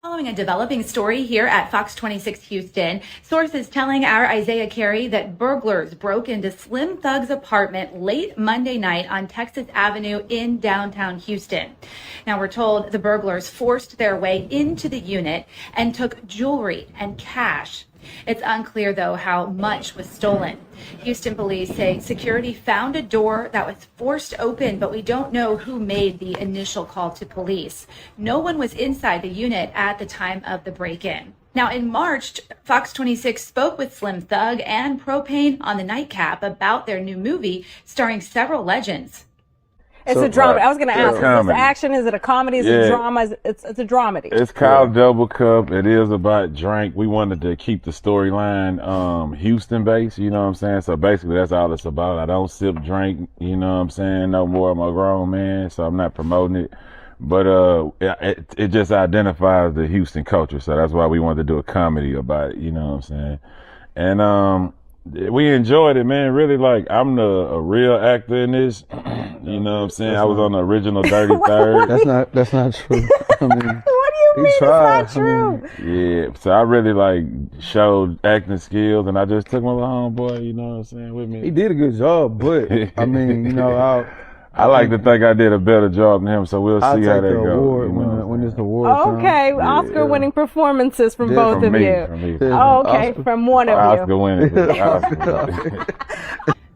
Following a developing story here at Fox 26 Houston, sources telling our Isaiah Carey that burglars broke into Slim Thug's apartment late Monday night on Texas Avenue in downtown Houston. Now, we're told the burglars forced their way into the unit and took jewelry and cash. It's unclear, though, how much was stolen. Houston police say security found a door that was forced open, but we don't know who made the initial call to police. No one was inside the unit at the time of the break-in. Now, in March, Fox 26 spoke with Slim Thug and Propane on the Nightcap about their new movie starring several legends. It's a drama. I was going to ask, is this action? Is it a comedy? Is it a drama? It's a dramedy. It's called Double Cup. It is about drink. We wanted to keep the storyline Houston based, you know what I'm saying? So basically that's all it's about. I don't sip drink, you know what I'm saying? No more. I'm a grown man, so I'm not promoting it. But it just identifies the Houston culture. So that's why we wanted to do a comedy about it, you know what I'm saying? And we enjoyed it, man. Really, like, I'm a real actor in this. You know what I'm saying? I was on the original Dirty Third. That's not true. I mean, what do you mean it's not true? Yeah, so I really like showed acting skills, and I just took my little homeboy, you know what I'm saying, with me. He did a good job, but I mean, you know, I like to think I did a better job than him, so we'll see how that goes. When it's the award. Okay, Oscar-winning performances from both of you. From me. Okay, from one of you. Oscar-winning.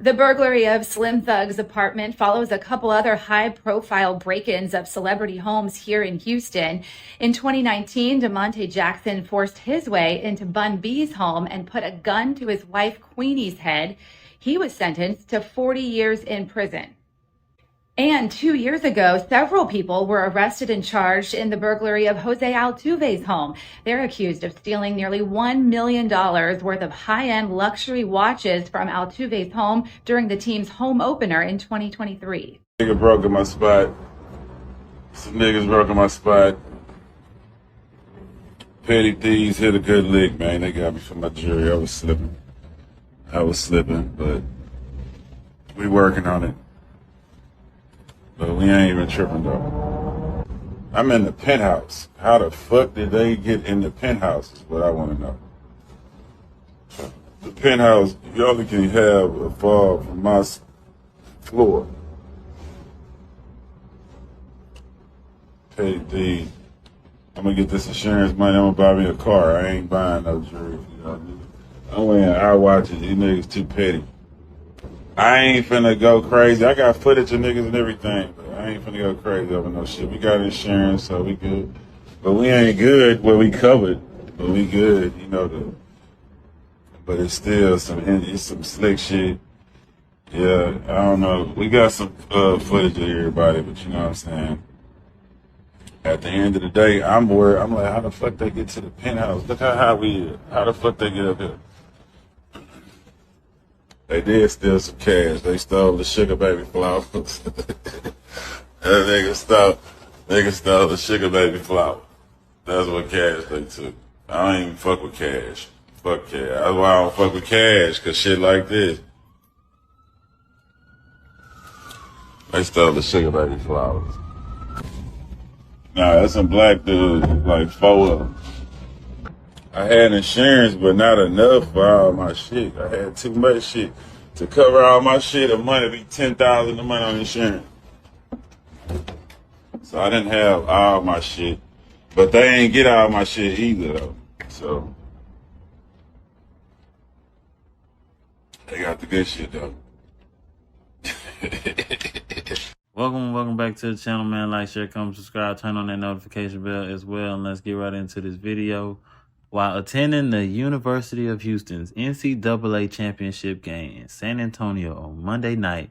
The burglary of Slim Thug's apartment follows a couple other high-profile break-ins of celebrity homes here in Houston. In 2019, DeMonte Jackson forced his way into Bun B's home and put a gun to his wife Queenie's head. He was sentenced to 40 years in prison. And 2 years ago, several people were arrested and charged in the burglary of Jose Altuve's home. They're accused of stealing nearly $1 million worth of high-end luxury watches from Altuve's home during the team's home opener in 2023. Nigga broke in my spot. Some niggas broke in my spot. Petty thieves hit a good lick, man. They got me for my jury. I was slipping, but we working on it. But we ain't even tripping though. I'm in the penthouse. How the fuck did they get in the penthouse is what I want to know. The penthouse, you only can have a fall from my floor. Petty D. I'm gonna get this insurance money. I'm gonna buy me a car. I ain't buying no jewelry. You know? I'm wearing our watches. These niggas too petty. I ain't finna go crazy. I got footage of niggas and everything, but I ain't finna go crazy over no shit. We got insurance, so we good. But we ain't good. Well, we covered, but we good, you know. But it's still some slick shit. Yeah, I don't know. We got some footage of everybody, but you know what I'm saying. At the end of the day, I'm worried. I'm like, how the fuck they get to the penthouse? Look how high we is. How the fuck they get up here? They did steal some cash. They stole the sugar baby flowers. That nigga stole the sugar baby flower. That's what cash they took. I don't even fuck with cash. Fuck cash. That's why I don't fuck with cash, cause shit like this. They stole the sugar baby flowers. Nah, that's some black dudes, like 4 of them. I had insurance, but not enough for all my shit. I had too much shit. To cover all my shit, a month would be $10,000 a month on insurance. So I didn't have all my shit. But they ain't get all my shit either, though. So they got the good shit, though. Welcome back to the channel, man. Like, share, comment, subscribe, turn on that notification bell as well. And let's get right into this video. While attending the University of Houston's NCAA championship game in San Antonio on Monday night,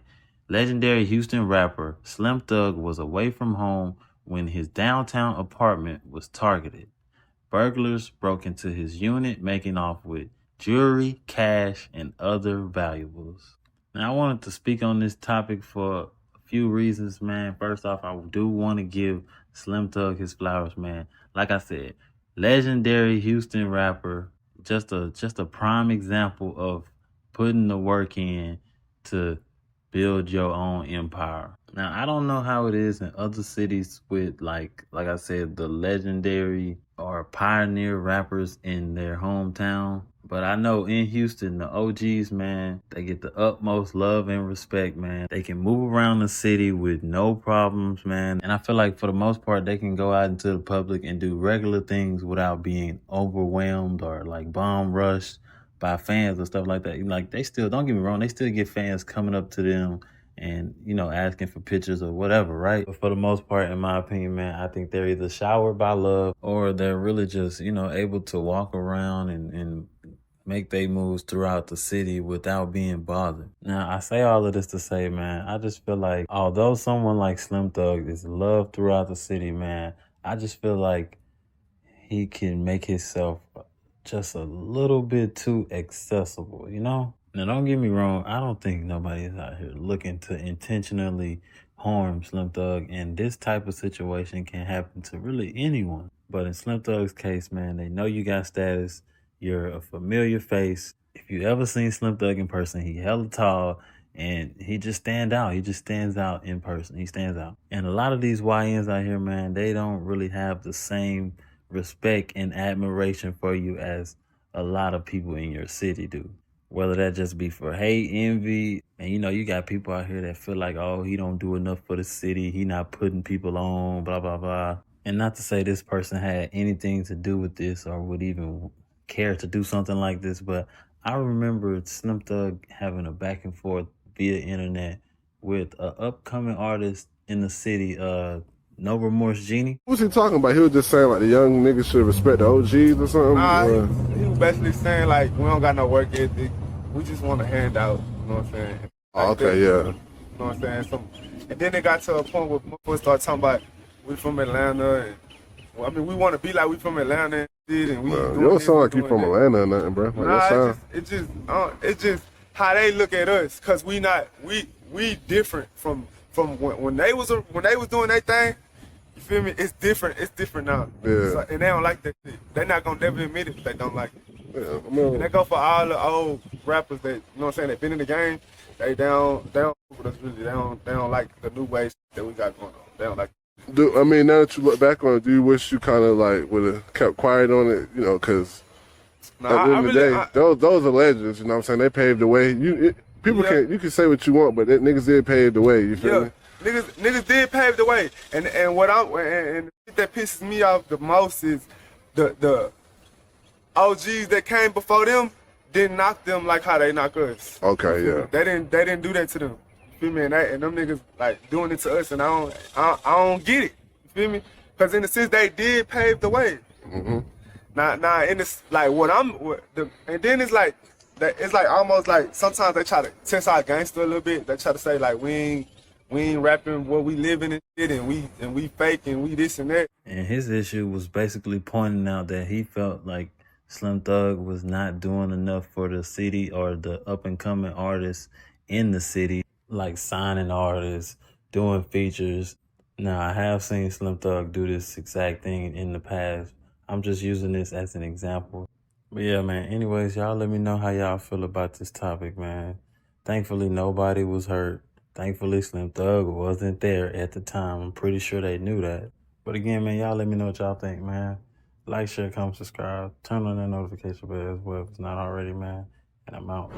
legendary Houston rapper Slim Thug was away from home when his downtown apartment was targeted. Burglars broke into his unit, making off with jewelry, cash, and other valuables. Now, I wanted to speak on this topic for a few reasons, man. First off, I do want to give Slim Thug his flowers, man. Like I said, legendary Houston rapper, just a prime example of putting the work in to build your own empire. Now, I don't know how it is in other cities with like I said, the legendary or pioneer rappers in their hometown. But I know in Houston, the OGs, man, they get the utmost love and respect, man. They can move around the city with no problems, man. And I feel like for the most part, they can go out into the public and do regular things without being overwhelmed or like bomb rushed by fans or stuff like that. Like, they still, don't get me wrong, they still get fans coming up to them and, you know, asking for pictures or whatever, right? But for the most part, in my opinion, man, I think they're either showered by love or they're really just, you know, able to walk around and make their moves throughout the city without being bothered. Now, I say all of this to say, man, I just feel like although someone like Slim Thug is loved throughout the city, man, I just feel like he can make himself just a little bit too accessible, you know? Now, don't get me wrong. I don't think nobody is out here looking to intentionally harm Slim Thug, and this type of situation can happen to really anyone. But in Slim Thug's case, man, they know you got status. You're a familiar face. If you ever seen Slim Thug in person, he hella tall, and he just stand out. He just stands out in person. He stands out. And a lot of these YNs out here, man, they don't really have the same respect and admiration for you as a lot of people in your city do. Whether that just be for hate, envy, and you know, you got people out here that feel like, oh, he don't do enough for the city, he not putting people on, blah, blah, blah. And not to say this person had anything to do with this or would even care to do something like this, but I remember Slim Thug having a back and forth via internet with an upcoming artist in the city, No Remorse Genie. What was he talking about? He was just saying like the young niggas should respect the OGs or something? Nah, he was basically saying like, we don't got no work ethic. We just want a handout, you know what I'm saying? Oh, okay, yeah. You know what I'm saying? And then it got to a point where motherfuckers started talking about we from Atlanta. And, well, I mean, we want to be like we from Atlanta. And we you don't sound like you from Atlanta or nothing, bro. Like, nah, it's just how they look at us. Cause we different from when they was doing their thing. You feel me? It's different. It's different now. Yeah. So, and they don't like that shit. They're not gonna never admit it if they don't like it. Yeah, I mean, And that go for all the old rappers that, you know what I'm saying, that been in the game. They don't with us really. They don't like the new ways that we got going on. They don't like it. I mean, now that you look back on it, do you wish you kind of like would have kept quiet on it? You know, because at the end of the day, those are legends. You know what I'm saying? They paved the way. You can say what you want, but that niggas did pave the way. You feel me? Niggas did pave the way, and the shit that pisses me off the most is the OGs that came before them didn't knock them like how they knock us. Okay, yeah. They didn't do that to them. You feel me? And them niggas like doing it to us, and I don't get it. You feel me? Because in the sense they did pave the way. Mm-hmm. Now in this like and then it's like almost like sometimes they try to test our gangster a little bit. They try to say like we ain't rapping what we living and shit, and we fake and we this and that. And his issue was basically pointing out that he felt like Slim Thug was not doing enough for the city or the up and coming artists in the city, like signing artists, doing features. Now, I have seen Slim Thug do this exact thing in the past. I'm just using this as an example. But yeah, man, anyways, y'all let me know how y'all feel about this topic, man. Thankfully, nobody was hurt. Thankfully, Slim Thug wasn't there at the time. I'm pretty sure they knew that. But again, man, y'all let me know what y'all think, man. Like, share, comment, subscribe. Turn on that notification bell as well if it's not already, man. And I'm out.